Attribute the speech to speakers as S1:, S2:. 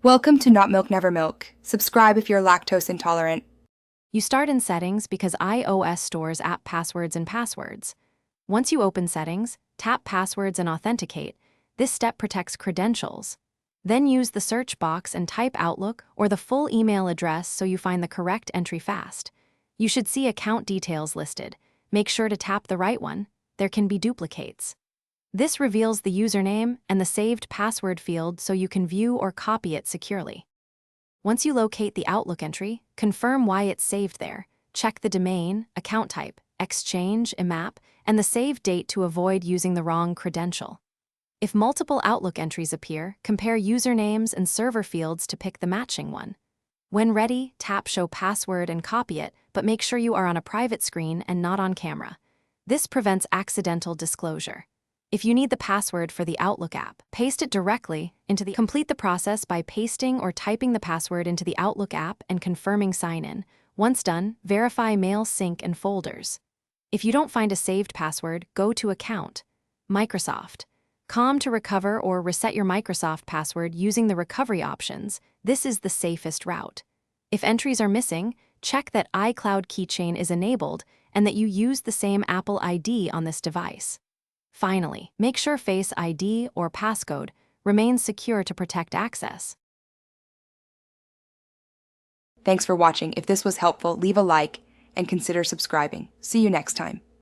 S1: Welcome to Not Milk Never Milk. Subscribe if you're lactose intolerant.
S2: You start in Settings because iOS stores app passwords and passwords. Once you open Settings, tap Passwords and Authenticate. This step protects credentials. Then use the search box and type Outlook or the full email address so you find the correct entry fast. You should see account details listed. Make sure to tap the right one. There can be duplicates. This reveals the username and the saved password field so you can view or copy it securely. Once you locate the Outlook entry, confirm why it's saved there. Check the domain, account type, exchange, IMAP, and the save date to avoid using the wrong credential. If multiple Outlook entries appear, compare usernames and server fields to pick the matching one. When ready, tap Show Password and copy it, but make sure you are on a private screen and not on camera. This prevents accidental disclosure. If you need the password for the Outlook app, paste it directly into the Complete the process by pasting or typing the password into the Outlook app and confirming sign-in. Once done, verify mail sync and folders. If you don't find a saved password, go to Account, Microsoft, Com to recover or reset your Microsoft password using the recovery options. This is the safest route. If entries are missing, check that iCloud Keychain is enabled and that you use the same Apple ID on this device. Finally, make sure Face ID or passcode remains secure to protect access.
S1: Thanks for watching. If this was helpful, leave a like and consider subscribing. See you next time.